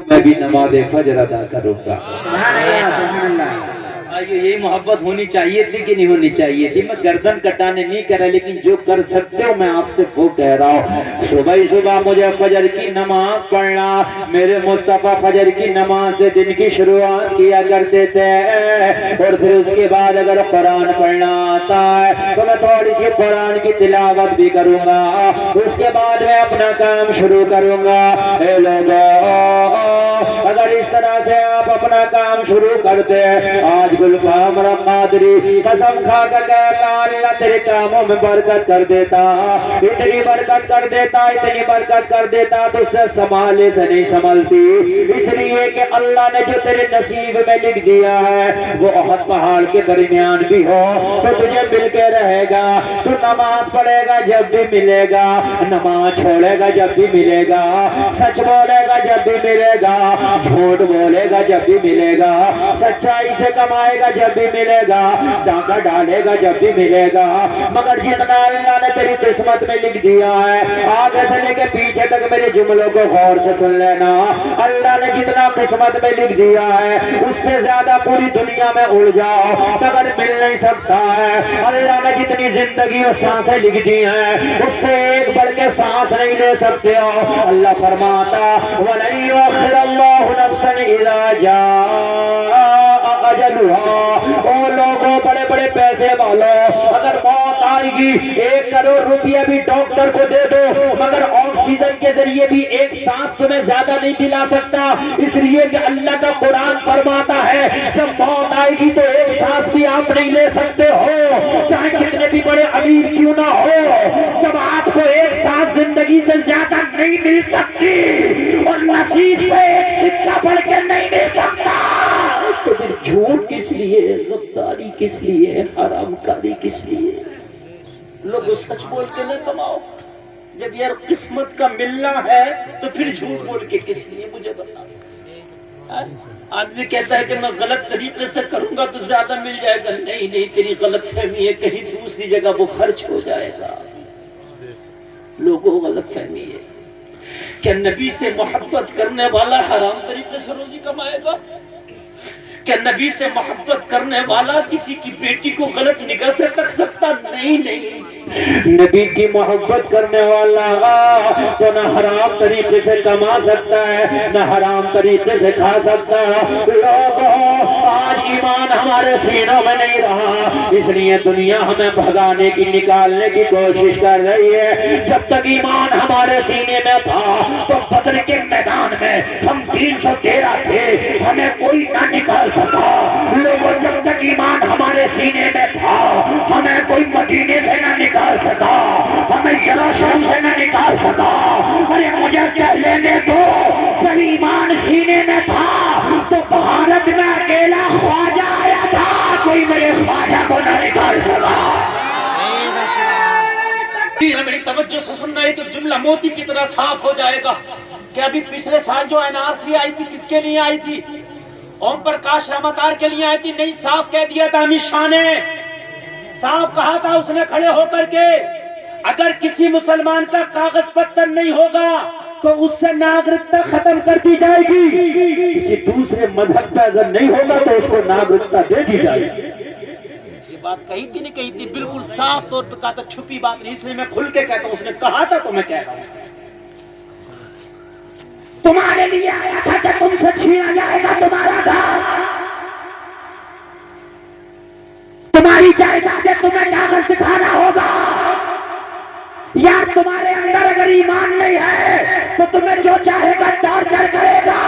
میں بھی نماز فجر ادا کروں گا۔ یہی محبت ہونی چاہیے تھی کہ نہیں ہونی چاہیے تھی؟ میں گردن کٹانے نہیں کہہ رہا، لیکن جو کر سکتے ہو میں آپ سے وہ کہہ رہا ہوں۔ صبح ہی صبح مجھے فجر کی نماز پڑھنا، میرے مصطفیٰ فجر کی نماز سے دن کی شروعات کیا کرتے تھے، اور پھر اس کے بعد اگر قرآن پڑھنا آتا ہے تو میں تھوڑی سی قرآن کی تلاوت بھی کروں گا، اس کے بعد میں اپنا کام شروع کروں گا۔ اے لوگوں، اگر اس طرح سے آپ اپنا کام شروع کرتے، آج گلفام قادری قسم کھا کر کہتا اللہ تیرے کاموں میں برکت کر دیتا، اتنی برکت کر دیتا، اتنی برکت کر دیتا تو اس سے سنبھالے سے نہیں سنبھلتی، اس لیے کہ اللہ نے جو تیرے نصیب میں لکھ دیا ہے وہ احد پہاڑ کے درمیان بھی ہو تو تجھے مل کے رہے گا۔ تو نماز پڑھے گا جب بھی ملے گا، نماز چھوڑے گا جب بھی ملے گا، سچ بولے گا جب بھی ملے گا، جھوٹ بولے گا جب بھی ملے گا، سچائی سے کمائے گا جب بھی ملے گا، ڈاکہ ڈالے گا جب بھی ملے گا۔ مگر جتنا اللہ نے تیری قسمت میں لکھ دیا ہے، آگے سے لے کے پیچھے تک میرے جملوں کو غور سے سن لینا، اللہ نے جتنا قسمت میں لکھ دیا ہے اس سے زیادہ پوری دنیا میں اڑ جاؤ مگر مل نہیں سکتا ہے۔ اللہ نے جتنی زندگی اور سانسیں لکھ دی ہیں اس سے ایک بڑھ کے سانس نہیں لے سکتے ہو۔ اللہ فرماتا وَلَن يُؤَخِّرَ اللَّهُ نَفْسًا إِذَا جَاءَ أَجَلُهَا۔ او لوگوں، بڑے بڑے پیسے والوں، اگر موت آئے گی 1 کروڑ روپیہ بھی ڈاکٹر کو دے دو مگر آکسیجن کے ذریعے بھی ایک سانس تمہیں زیادہ نہیں دلا سکتا، اس لیے کہ اللہ کا قرآن فرماتا ہے جب موت آئے گی تو ایک سانس بھی آپ نہیں لے سکتے ہو، چاہے کتنے بھی بڑے امیر کیوں نہ ہو۔ جب آپ کو ایک سانس زندگی سے زیادہ نہیں مل سکتی اور نصیب سے ایک سکہ بڑھ کے نہیں مل سکتا تو پھر جھوٹ کس لیے، غداری کس لیے، حرام کاری کس لیے؟ لوگ سچ بول کے نہ کماؤ، جب یار قسمت کا ملنا ہے تو پھر جھوٹ بول کے کس لیے؟ مجھے بتا۔ آدمی کہتا ہے کہ میں غلط طریقے سے کروں گا تو زیادہ مل جائے گا، نہیں نہیں، تیری غلط فہمی ہے، کہیں دوسری جگہ وہ خرچ ہو جائے گا۔ لوگوں غلط فہمی ہے کہ نبی سے محبت کرنے والا حرام طریقے سے روزی کمائے گا، کہ نبی سے محبت کرنے والا کسی کی بیٹی کو غلط نگاہ سے تک سکتا؟ نہیں نہیں، نبی کی محبت کرنے والا تو نہ حرام طریقے سے کما سکتا ہے نہ حرام طریقے سے کھا سکتا ہے۔ لوگوں، آج ایمان ہمارے سینوں میں نہیں رہا، اس لیے دنیا ہمیں بھگانے کی، نکالنے کی کوشش کر رہی ہے۔ جب تک ایمان ہمارے سینے میں تھا تو بدر کے میدان میں ہم 313 تھے، ہمیں کوئی نہ نکال سکا۔ لوگوں، جب تک ایمان ہمارے سینے میں تھا ہمیں کوئی مدینے سے نہ نکال سکا، ہمیں یروشلم سے نہ نکال سکا۔ ارے مجھے کہہ لینے دو، جب ایمان سینے میں تھا تو بھارت میں اکیلا خواجہ آیا تھا، کوئی میرے خواجہ کو نہ نکال سکا۔ میری توجہ سے سننا ہے تو جملہ موتی کی طرح صاف ہو جائے گا کہ ابھی پچھلے سال جو NRC آئی تھی کس کے لیے آئی تھی؟ اوم پرکاش رامدار کے لیے آئی تھی؟ نہیں، صاف کہہ دیا تھا امت شاہ نے، صاف کہا تھا اس نے کھڑے ہو کر کے اگر کسی مسلمان کا کاغذ پتر نہیں ہوگا تو اس سے ناگرکتا ختم کر دی جائے گی، کسی دوسرے مذہب کا اگر نہیں ہوگا تو اس کو ناگرکتا دے دی جائے گی۔ یہ بات کہی تھی نہیں کہی تھی، بالکل صاف طور پہ کہا تھا، چھپی بات نہیں، اس لیے میں کھل کے کہتا ہوں، اس نے کہا تھا تو میں کہہ رہا ہوں۔ تمہارے لیے آیا تھا کہ تم سے چھینا جائے گا تمہارا گھر، تمہاری جائیدادیں تمہیں کاغذ دکھانا ہوگا، یار تمہارے اندر اگر ایمان نہیں ہے تو تمہیں جو چاہے گا ٹارچر کرے گا،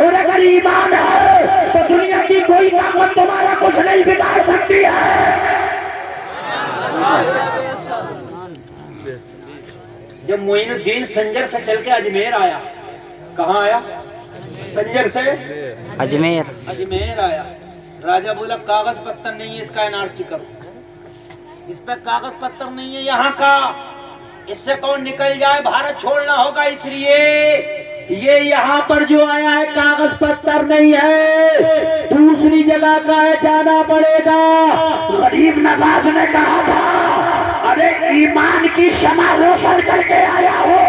اور اگر ایمان ہے تو دنیا کی کوئی طاقت تمہارا کچھ نہیں بگاڑ سکتی ہے۔ جب معین الدین سنجر سے چل کے اجمیر آیا، کہاں آیا؟ سنجر سے اجمیر آیا، راجہ بولا کاغذ پتر نہیں ہے، اس کا NRC کرو، اس پہ کاغذ پتر نہیں ہے یہاں کا، اس سے کون نکل جائے، بھارت چھوڑنا ہوگا، اس لیے یہ یہاں پر جو آیا ہے کاغذ پتر نہیں ہے، دوسری جگہ کا ہے، جانا پڑے گا۔ غریب نواز نے کہا تھا ارے ایمان کی شمع روشن کر کے آیا ہو،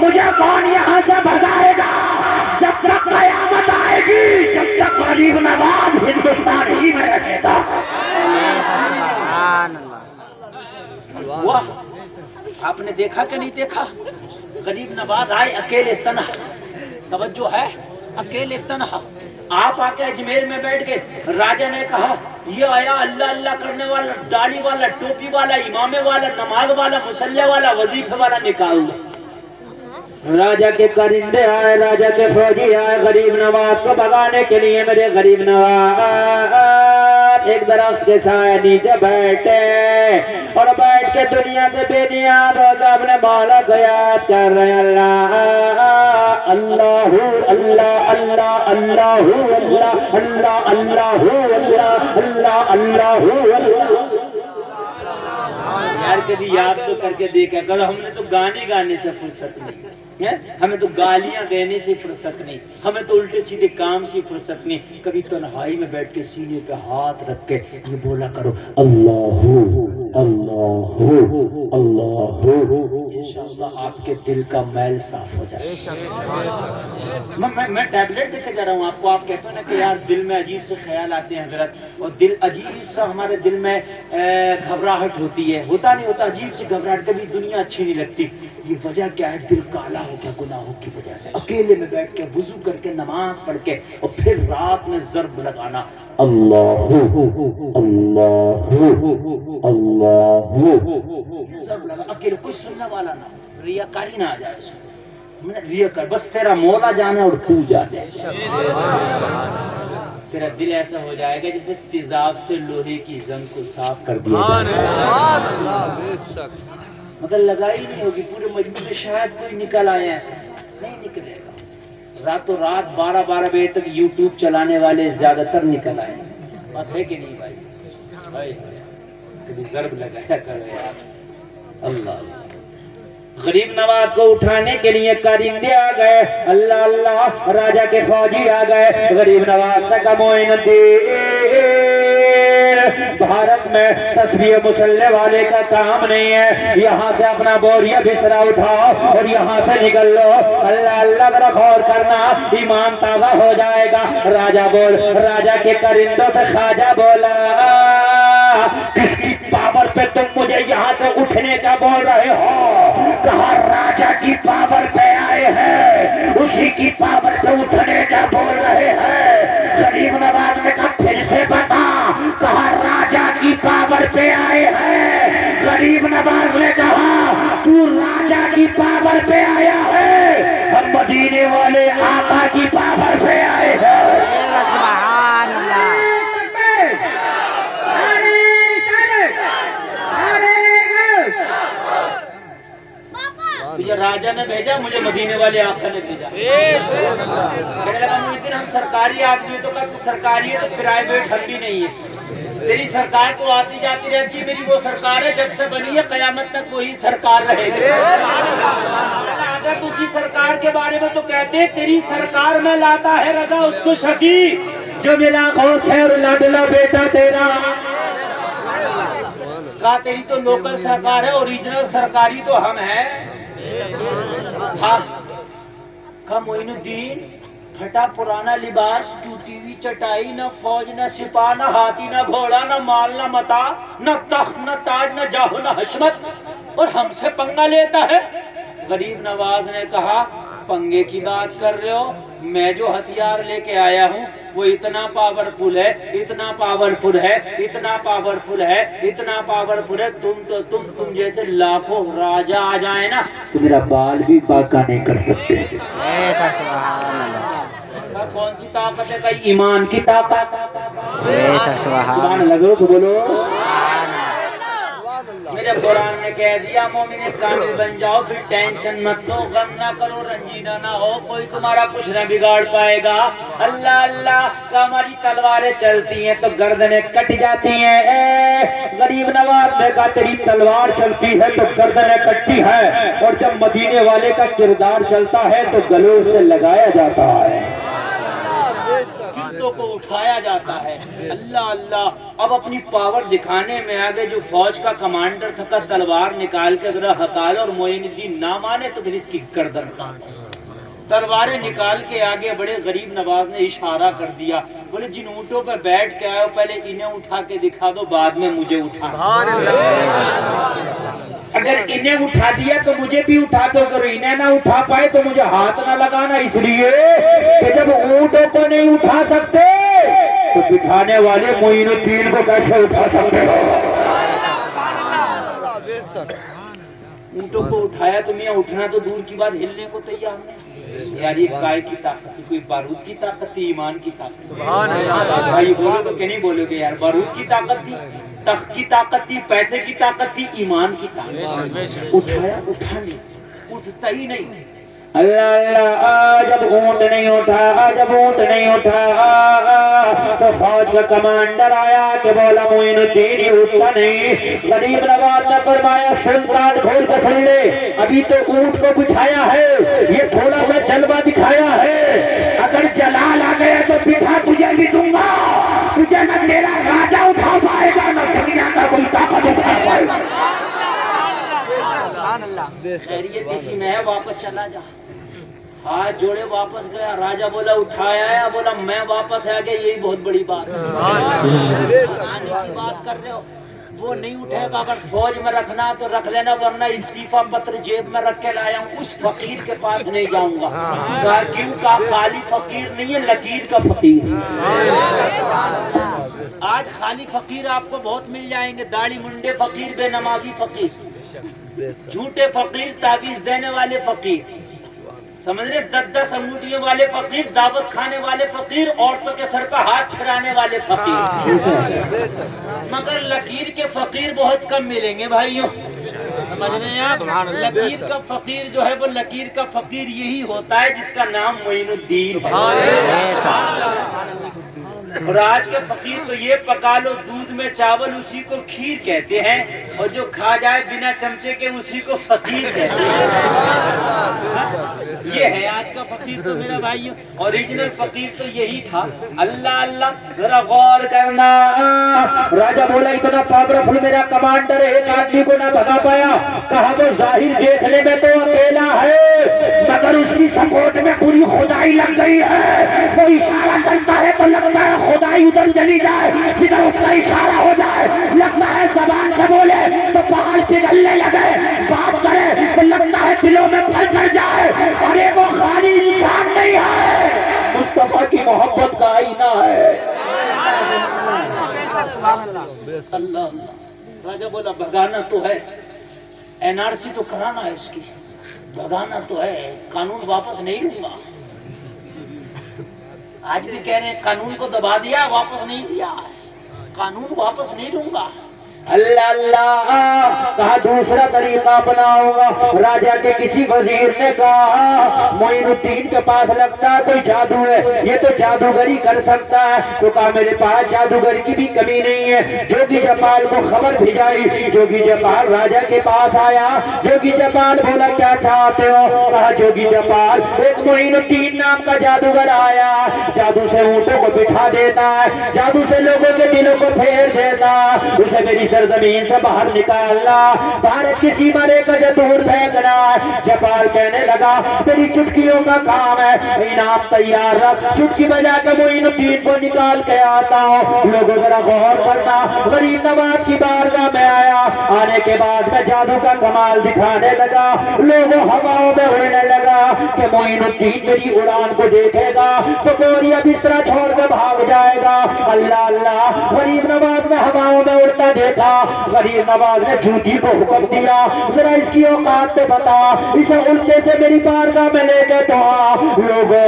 مجھے کون یہاں سے بھگائے گا؟ جب تک قیامت غریب نواز ہندوستان ہی میں رہے گا. واہ، آپ نے دیکھا کہ نہیں دیکھا؟ غریب نواز آئے اکیلے تنہا، توجہ ہے، اکیلے تنہا. آپ آ کے اجمیر میں بیٹھ گئے. راجہ نے کہا یہ آیا اللہ اللہ کرنے والا، داڑھی والا، ٹوپی والا، امامے والا، نماز والا، مصلی والا، وظیفے والا نکال دو. راجہ کے کرندے آئے، راجہ کے فوجی آئے غریب نواز کو بھگانے کے لیے. میرے غریب نواز ایک درخت کے سائے نیچے بیٹھے اور بیٹھ کے دنیا سے بے نیاز ہو کے اپنے مولا کو یاد کر رہے ہیں. اللہ اللہ اللہ اللہ اللہ اللہ اللہ اللہ اللہ اللہ اللہ. یار کبھی یاد تو کر کے دیکھا کرو. ہم نے تو گانے سے فرصت نہیں، ہمیں تو گالیاں دینے سے فرصت نہیں، ہمیں تو الٹے سیدھے کام سے فرصت نہیں. کبھی تنہائی میں بیٹھ کے سینے پہ ہاتھ رکھ کے یہ بولا کرو اللہ اللہ اللہ، انشاءاللہ آپ کے دل کا میل صاف ہو جائے. میں ٹیبلٹ دے کے جا رہا ہوں آپ کو. آپ کہتے ہیں نا کہ یار دل میں عجیب سے خیال آتے ہیں حضرت، اور دل عجیب سا ہمارے دل میں گھبراہٹ ہوتی ہے. ہوتا نہیں ہوتا عجیب سی گھبراہٹ، کبھی دنیا اچھی نہیں لگتی. یہ وجہ کیا ہے؟ دل کالا ہو گیا گناہوں کی وجہ سے. اکیلے میں بیٹھ کے وضو کر کے نماز پڑھ کے اور پھر رات میں ضرب لگانا اللہ اللہ اللہ، ضرب لگا اکیلے، کوئی سننے والا نہ، ریاکاری نہ آ جائے اس میں. ریاکار بس تیرا مولا جانے اور تو جانے. تیرا دل ایسا ہو جائے گا جیسے تیزاب سے لوہے کی زنگ کو صاف کر دیا جائے. مگر لگائی نہیں ہوگی پورے مجموعے میں، شاید کوئی نکل آئے، ایسا نہیں نکلے گا. راتوں رات 12 بجے تک یوٹیوب چلانے والے زیادہ تر نکل آئے. بات ہے کہ نہیں بھائی؟ کبھی ضرب لگایا کرو یار. اللہ غریب نواز کو اٹھانے کے لیے کرندے آ گئے. اللہ اللہ، راجہ کے فوجی آ گئے. غریب نواز تک معین الدین بھارت میں تصویر مسلح والے کا کام نہیں ہے. یہاں سے اپنا بوریا بسترا اٹھاؤ اور یہاں سے نکل لو. اللہ اللہ ذرا غور کرنا، ایمان تازہ ہو جائے گا. راجہ بول، راجہ کے کرندوں سے خواجہ بولا کس کی پاور پہ تم مجھے یہاں سے اٹھنے کا بول رہے ہو؟ کہا راجہ کی پاور پہ آئے ہیں، اسی کی پاور پہ اٹھنے کا بول رہے ہیں. غریب نواز نے کہا پھر سے بتا. کہا راجہ کی پاور پہ آئے ہیں. غریب نواز نے کہا تو راجہ کی پاور پہ آیا ہے، ہم مدینے والے آقا کی پاور پہ آئے ہیں. سبحان اللہ. تجھے راجہ نے بھیجا، مجھے مدینے والے آقا نے بھیجا. کہنے لگا محدث ہم سرکاری آدمی، تو کہا تو سرکاری ہے تو پرائیویٹ ہم بھی نہیں ہے. تیری سرکار تو آتی جاتی رہتی ہے، میری وہ سرکار ہے جب سے بنی ہے قیامت تک وہی سرکار رہے گی. اگر تو اسی سرکار کے بارے میں تو کہتے تیری سرکار میں لاتا ہے رضا اس کو شفیع جو ملا غوث ہے اللہ بیٹا تیرا. کہا تیری تو لوکل سرکار ہے، اوریجنل سرکاری تو ہم ہیں. ہاں کہا معین الدین پھٹا پرانا لباس، ٹوٹی ہوئی چٹائی، نہ فوج نہ سپاہ نہ ہاتھی نہ گھوڑا نہ مال نہ متا نہ تخت نہ تاج نہ جاہ نہ حشمت، اور ہم سے پنگا لیتا ہے. غریب نواز نے کہا پنگے کی بات کر رہے ہو؟ میں جو ہتھیار لے کے آیا ہوں وہ اتنا پاورفل ہے، اتنا پاورفل ہے، اتنا پاورفل ہے، اتنا پاورفل ہے. تم جیسے لاکھوں راجہ آ جائیں نا تو میرا بال بھی باقا نہیں کر سکتے. کون سی طاقت ہے؟ کئی ایمان کی طاقت. سبحان اللہ ضرور تو بولو. میرے قرآن نے کہہ دیا مومن کامل بن جاؤ، پھر ٹینشن مت لو، غم نہ کرو، رنجیدہ نہ ہو، کوئی تمہارا کچھ نہ بگاڑ پائے گا. اللہ اللہ کا ہماری تلواریں چلتی ہیں تو گردنیں کٹ جاتی ہیں. غریب نواز نے کہا تیری تلوار چلتی ہے تو گردنیں کٹتی ہے، اور جب مدینے والے کا کردار چلتا ہے تو گلوں سے لگایا جاتا ہے، گردوں کو اٹھایا جاتا ہے. اللہ اللہ. اب اپنی پاور دکھانے میں آگے جو فوج کا کمانڈر تھا تلوار نکال کے ذرا ہکال، اور معین الدین نہ مانے تو پھر اس کی گردن کاٹو. تلواریں نکال کے آگے بڑے غریب نواز نے اشارہ کر دیا، بولے جن اونٹوں پہ بیٹھ کے آئے ہو پہلے انہیں اٹھا کے دکھا دو، بعد میں مجھے اٹھا۔ اگر انہیں اٹھا دیا تو مجھے بھی اٹھا دو، اگر انہیں نہ اٹھا پائے تو مجھے ہاتھ نہ لگانا، اس لیے کہ جب اونٹوں کو نہیں اٹھا سکتے تو بٹھانے والے معین الدین کو کیسے اٹھا سکتے ہو؟ اونٹوں کو اٹھایا تو میاں اٹھنا تو دور کی بات، ہلنے کو تیار نہیں۔ یار یہ کائے کی طاقت تھی، کوئی بارود کی طاقت تھی، ایمان کی طاقت تھی؟ بھائی بولو تو کہ نہیں بولو گے یار؟ بارود کی طاقت تھی، تخت کی طاقت تھی، پیسے کی طاقت تھی، ایمان کی طاقت۔ اٹھایا، اٹھا نہیں، اٹھتا ہی نہیں۔ اللہ اللہ، جب اونٹ نہیں اٹھا، جب اونٹ نہیں اٹھا تو فوج کا کمانڈر آیا کہ بولا معین الدین یہ اٹھتا نہیں۔ غریب نواز نے فرمایا سلطان کھول کے سن لے، ابھی تو اونٹ کو بٹھایا ہے، یہ تھوڑا سا جلوہ دکھایا ہے، اگر جلال آ گیا تو بٹھا تجھے بھی دوں گا، تجھے نہ تیرا راجہ اٹھا پائے گا نہ دنیا کا کوئی طاقت اٹھا پائے گا۔ خیریت اسی میں ہے، واپس چلا جا۔ ہاتھ جوڑے واپس گیا، راجہ بولا اٹھایا ہے، بولا میں واپس آ گیا، یہی بہت بڑی بات ہے۔ آنے کی بات کر رہے ہو، وہ نہیں اٹھے گا، اگر فوج میں رکھنا تو رکھ لینا، ورنہ استعفیٰ پتر جیب میں رکھ کے لایا ہوں، اس فقیر کے پاس نہیں جاؤں گا۔ کہا کیوں؟ کہا خالی فقیر نہیں ہے، لکیر کا فقیر ہے۔ آج خالی فقیر آپ کو بہت مل جائیں گے، داڑھی منڈے فقیر، بے نمازی فقیر، جھوٹے فقیر، تعویذ دینے والے فقیر، سمجھ رہے، 10 انگوٹھیوں والے فقیر، دعوت کھانے والے فقیر، عورتوں کے سر پہ ہاتھ پھرانے والے فقیر، مگر لکیر کے فقیر بہت کم ملیں گے بھائیوں، سمجھ رہے ہیں آپ؟ لکیر کا فقیر جو ہے وہ لکیر کا فقیر یہی ہوتا ہے جس کا نام معین الدین ہے۔ اور آج کے فقیر تو یہ پکا لو دودھ میں چاول، اسی کو کھیر کہتے ہیں، اور جو کھا جائے بنا چمچے کے اسی کو فقیر کہتے ہیں۔ یہ ہے آج کا فقیر تو میرا بھائی، اوریجنل فقیر تو یہی تھا۔ اللہ اللہ، ذرا غور کرنا۔ راجہ بولا اتنا پاورفل میرا کمانڈر ایک آدمی کو نہ بھگا پایا، کہا وہ ظاہر دیکھنے میں تو اکیلا ہے مگر اس کی سپورٹ میں پوری خدائی لگ گئی ہے، وہ اشارہ کرتا ہے تو لگتا ہے خدائی ادھر چلی جائے جدھر اس کا اشارہ ہو جائے، لگتا ہے زبان سے بولے تو پہاڑ پگھلنے لگے، بات کرے تو لگتا ہے دلوں میں پھل کر جائے۔ ارے وہ خالی انسان نہیں ہے، مصطفیٰ کی محبت کا آئینہ ہے۔ اللہ راجہ بولا بھگانا تو ہے، NRC تو کرانا ہے اس کی، بھگانا تو ہے، قانون واپس نہیں لوں گا۔ آج بھی کہہ رہے ہیں قانون کو دبا دیا، واپس نہیں دیا، قانون واپس نہیں لوں گا۔ اللہ اللہ، کہا دوسرا طریقہ اپناؤں گا۔ راجہ کے کسی وزیر نے کہا معین الدین کے پاس لگتا ہے کوئی جادو ہے، یہ تو جادوگری کر سکتا ہے، تو کہا میرے پاس جادوگر کی بھی کمی نہیں ہے۔ جوگی جپال کو خبر بھیجائی، جوگی جپال راجہ کے پاس آیا۔ جوگی جپال بولا کیا چاہتے ہو؟ کہا جوگی جپال ایک معین الدین نام کا جادوگر آیا، جادو سے اونٹوں کو بٹھا دیتا ہے، جادو سے لوگوں کے دلوں کو پھیر دیتا، اسے میری سرزمین سے باہر نکالنا، بھارت کی سیما لے کر دور پھینکنا۔ جپال کہنے لگا تیری چٹکیوں کا کام ہے، انعام تیار رکھ، چٹکی بجا کے معین الدین کو نکال کے آتا ہوں۔ لوگوں ذرا غور کرنا، غریب نواز کی بارگاہ میں آیا، آنے کے بعد میں جادو کا کمال دکھانے لگا، لوگوں ہواؤں میں اڑنے لگا کہ معین الدین میری اڑان کو دیکھے گا تو بوریا بستر چھوڑ کے بھاگ جائے گا۔ اللہ اللہ، غریب نواز نے ہواؤں میں اڑتا دیکھا، غریب نواز نے جوتی کو حکم دیا ذرا اس کی اوقات پہ بتا، اسے الٹے سے میری بارگاہ میں لے کے تو آ۔ لوگوں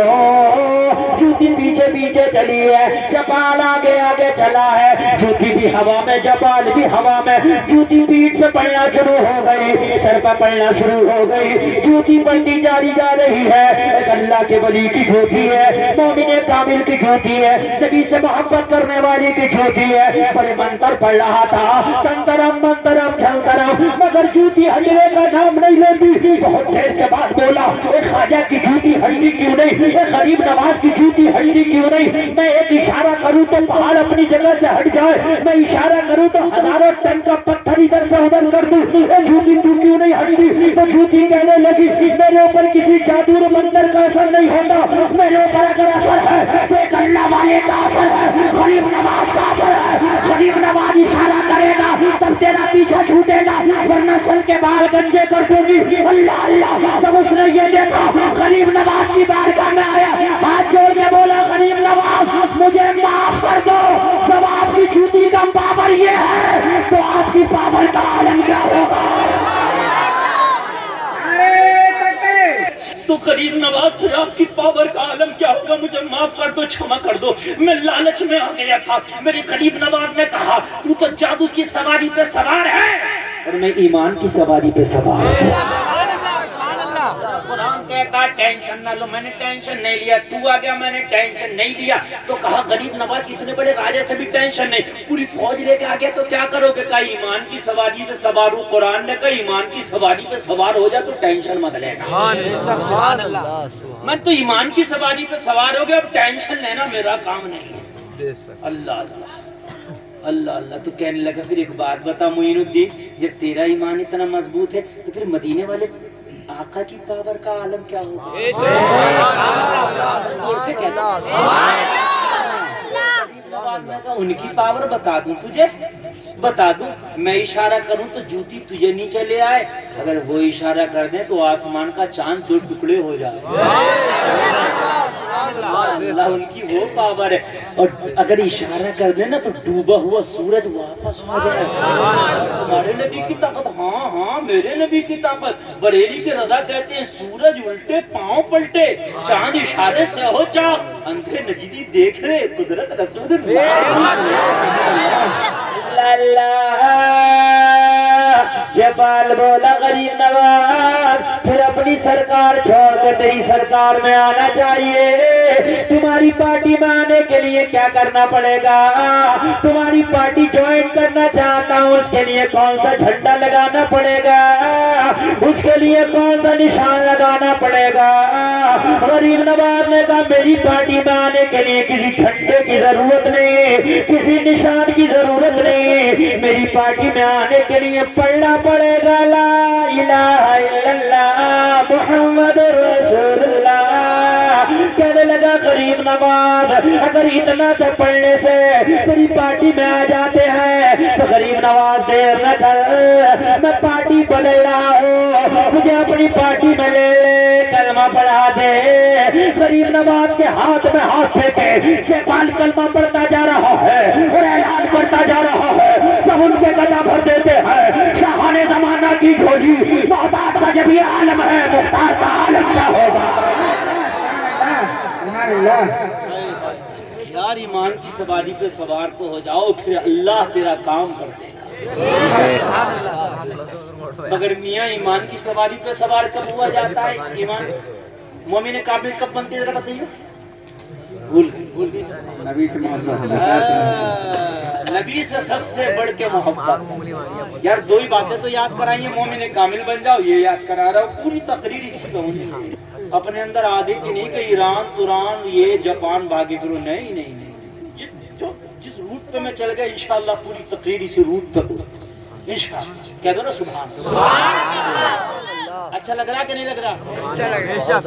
جوتی پیچھے پیچھے چلی ہے، جپال آگے آگے چلا ہے، جوتی بھی ہوا میں جپال بھی ہوا میں، جوتی پیٹھ پہ پڑنا شروع ہو گئی، سر پہ پڑنا شروع ہو گئی، جوتی پڑتی جاری جا رہی ہے۔ ایک اللہ کے ولی کی جوتی ہے، مومن کامل کی جھوٹی ہے, نبی سے محبت کرنے والی کی جھوٹی ہے. بڑے منتر پڑھ رہا تھا, تنترم منترم جھنترم, مگر جھوٹی ہنڈیرے کا نام نہیں لیتی. بہت دیر کے بعد بولا, ایک خواجہ کی جھوٹی ہنڈی کیوں نہیں, ایک غریب نواز کی جھوٹی ہنڈی کیوں نہیں. میں ایک اشارہ کروں تو پہاڑ اپنی جگہ سے ہٹ جائے, میں اشارہ کروں تو ہزاروں ٹن کا پتھر ادھر سے ادھر کر دوں. جھوٹی تو کیوں نہیں ہٹتی؟ تو جھوٹی کہنے لگی, میرے اوپر کسی جادو و منتر کا اثر نہیں ہوتا, میرے اوپر اگر اثر ہے تو ایک اللہ والے کا اثر ہے, غریب نواز کا اثر ہے. غریب نواز اشارہ کرے گا تب تیرا پیچھا چھوٹے گا, ورنہ سر کے بال گنجے کر دوں گی. اللہ اللہ. جب اس نے یہ دیکھا, غریب نواز کی بارگاہ میں آیا, ہاتھ جوڑ کے بولا, غریب نواز مجھے معاف کر دو. جب آپ کی جھوٹی کا پاور یہ ہے تو آپ کی پاور کا عالم کیا ہوگا؟ تو غریب نواز, پھر آپ کی پاور کا عالم کیا ہوگا؟ مجھے معاف کر دو, چھما کر دو, میں لالچ میں آ گیا تھا. میرے غریب نواز نے کہا, تو تو جادو کی سواری پہ سوار ہے اور میں ایمان کی سواری پہ سوار ہوں. قرآن کہتا ہے ٹینشن نہ لو, میں نے ٹینشن نہیں لیا. تو آ گیا, میں نے ٹینشن نہیں لیا. تو کہا غریب نواز اتنے بڑے راجے سے بھی ٹینشن نہیں, پوری فوج لے کے آ گیا تو کیا کرو گے؟ کہا ایمان کی سواری پہ سوار ہوں. قرآن نے کہا ایمان کی سواری پہ سوار ہو جا تو ٹینشن مت لینا. میں تو ایمان کی سواری پہ سوار ہو گیا, اب ٹینشن لینا میرا کام نہیں ہے. اللہ اللہ اللہ اللہ. تو کہنے لگا, پھر ایک بات بتا معین الدین, جب تیرا ایمان اتنا مضبوط ہے تو پھر مدینے والے آقا کی پاور کا عالم کیا ہوگا؟ ان کی پاور بتا دوں تجھے, بتا دوں. میں اشارہ کروں تو جوتی تجھے نیچے لے آئے, اگر وہ اشارہ کر دیں تو آسمان کا چاند 2 ٹکڑے ہو جائے. اللہ, ان کی وہ پاور ہے. اور اگر اشارہ کر دیں نا تو ڈوبا ہوا سورج واپس آ جائے. ہمارے نبی کی طاقت, ہاں ہاں میرے نبی کی طاقت. بریلی کے رضا کہتے ہیں, سورج الٹے پاؤں پلٹے, چاند اشارے سے ہو چاک, اندھے نجدی دیکھ رہے, قدرت رسول جبال. بولا غریب نواز, پھر اپنی سرکار چھوڑ کے تیری سرکار میں آنا چاہیے. تمہاری پارٹی میں آنے کے لیے کیا کرنا پڑے گا؟ تمہاری پارٹی جوائن کرنا چاہتا ہوں, اس کے لیے کون سا جھنڈا لگانا پڑے گا, اس کے لیے کون سا نشان لگانا پڑے گا؟ غریب نواز نے کہا, میری پارٹی میں آنے کے لیے کسی جھنڈے کی ضرورت نہیں, کسی نشان کی ضرورت نہیں. میری پارٹی میں آنے کے لیے پڑھنا پڑے گا لا الہ الا اللہ محمد رسول اللہ. کہنے لگا غریب نواز, اگر اتنا سے پڑھنے سے تیری پارٹی میں آ جاتے ہیں تو غریب نواز دیر نہ کر, میں پارٹی بدل رہا ہوں, مجھے اپنی پارٹی میں لے, کلمہ پڑھا دے. غریب نواز کے ہاتھ میں ہاتھ پھینکے, شیطان کلمہ پڑھتا جا رہا ہے اور اعلان کرتا جا رہا ہے. سب ان کے گدا بھر دیتے ہیں. شاہان زمانہ کی جھولی, محتاج کا جب یہ عالم ہے, مختار کا عالم کیا ہوگا؟ یار ایمان کی سواری پہ سوار تو ہو جاؤ, پھر اللہ تیرا کام کر دے گا. مگر میاں ایمان کی سواری پہ سوار کب ہوا جاتا ہے؟ ایمان مومن کامل کب بنتے ذرا بتائیے. نبی سے سب سے بڑھ کے محبت. یار 2 ہی باتیں تو یاد کرائیے, مومن کامل بن جاؤ, یہ یاد کرا رہا ہوں. پوری تقریر اسی پہ ہونی ہے. اپنے اندر عادت ہی نہیں کہ ایران توران یہ جاپان بھاگے پھرو, نہیں نہیں نہیں. جس روٹ پہ میں چل گیا انشاءاللہ پوری تقریر اسی روٹ پہ ہو انشاءاللہ. کہہ دو نا سبحان اللہ. اچھا لگ رہا کہ نہیں لگ رہا؟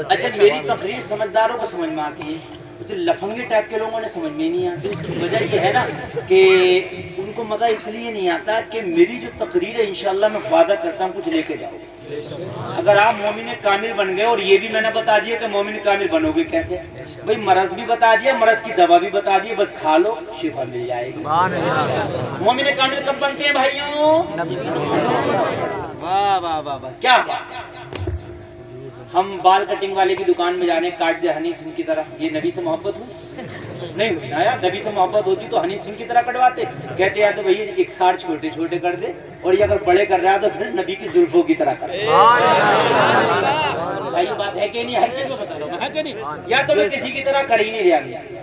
اچھا میری تقریر سمجھداروں کو سمجھ میں آتی ہے, تو لفنگی ٹائپ کے لوگوں نے سمجھ میں نہیں آتی. اس کی وجہ یہ ہے نا کہ ان کو مزہ اس لیے نہیں آتا کہ میری جو تقریر ہے انشاءاللہ میں وعدہ کرتا ہوں کچھ لے کے جاؤ. اگر آپ مومن کامل بن گئے, اور یہ بھی میں نے بتا دیا کہ مومن کامل بنو گے کیسے, بھئی مرض بھی بتا دیا, مرض کی دوا بھی بتا دی, بس کھا لو شفا مل جائے گی. مومن کامل کب بنتے ہیں بھائیوں؟ واہ واہ واہ واہ, کیا بات. ہم بال کٹنگ والے کی دکان میں جانے, کاٹ دے ہنی سنگھ کی طرح, یہ نبی سے محبت ہوئی نہیں ہوئی نا یار. نبی سے محبت ہوتی تو ہنی سنگھ کی طرح کٹواتے. کہتے ہیں تو بھئی ایک سار چھوٹے چھوٹے کر دے, اور یہ اگر بڑے کر رہا تو پھر نبی کی زلفوں کی طرح کر دے. یہ بات ہے کہ نہیں؟ ہر چیز کو بتا رہا ہوں, ہے کہ نہیں؟ یا تو میں کسی کی طرح کر ہی نہیں رہا.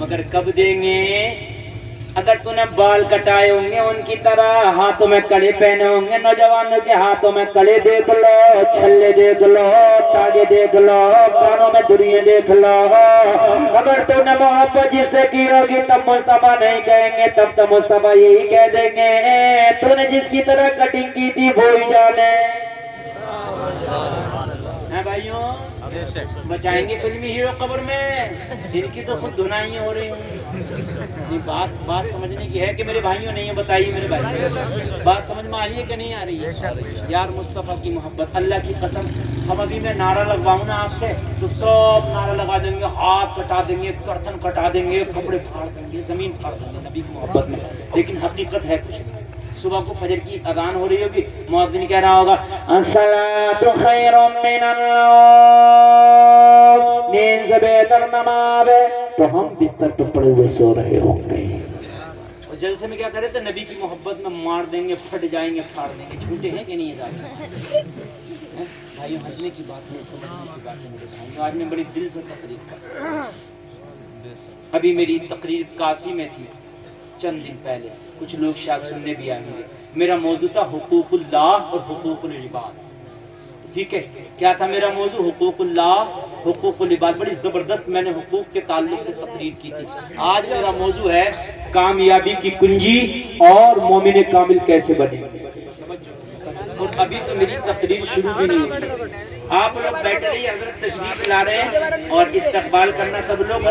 مگر کب دیں گے؟ اگر تو نے بال کٹائے ہوں گے ان کی طرح، ہاتھوں میں کڑے پہنے ہوں گے، نوجوانوں کے ہاتھوں میں کڑے دیکھ لو، چھلے دیکھ لو، تاگے دیکھ لو، کانوں میں دھریاں دیکھ لو. اگر تو نے محبت جس سے کی ہوگی تب مصطفیٰ نہیں کہیں گے، تب تو مصطفیٰ یہی کہہ دیں گے تو نے جس کی طرح کٹنگ کی تھی وہی جانے. بھائیوں بچائیں گے فلمی ہیرو قبر میں، ان کی تو خود دھنائی ہو رہی ہوں. بات سمجھنے کی ہے کہ میرے بھائیوں نہیں بتائیے، میرے بھائی بات سمجھ میں آ رہی ہے کہ نہیں آ رہی ہے؟ یار مصطفیٰ کی محبت، اللہ کی قسم ہم ابھی میں نعرہ لگواؤں نا آپ سے تو سب نعرہ لگا دیں گے، ہاتھ کٹا دیں گے، گردن کٹا دیں گے، کپڑے پھاڑ دیں گے، زمین پھاڑ دیں گے نبی کی محبت میں. لیکن حقیقت ہے کچھ. صبح کو فجر کی اذان ہو رہی ہوگی، مؤذن کہہ رہا ہوگا الصلاۃ خیر من النوم، نیند سے بہتر نماز ہے، تو ہم بستر پر پڑے ہوئے سو رہے ہوں گے. اور جلسے میں کیا کرے تھے؟ نبی کی محبت میں مار دیں گے، پھٹ جائیں گے، پھاڑ دیں گے. جھوٹے ہیں کہ نہیں یہ دعوے؟ بھائیو ہنسنے کی بات نہیں، سمجھنے کی بات ہے میرے بھائیو. آج میں بڑی دل سے تقریر کر، ابھی میری تقریر کاسی میں تھی چند دن پہلے، کچھ لوگ شاید سننے بھی آئیں گے. میرا موضوع تھا حقوق اللہ اور حقوق العباد. ٹھیک ہے، کیا تھا میرا موضوع؟ حقوق اللہ، حقوق العباد. بڑی زبردست میں نے حقوق کے تعلق سے تقریر کی تھی. آج میرا موضوع ہے کامیابی کی کنجی اور مومن کامل کیسے بنے. اور ابھی تو میری تقریر شروع بھی نہیں ہوئی. آپ لوگ بیٹھے رہیے، حضرت تشریف لا رہے ہیں اور استقبال کرنا سب لوگ.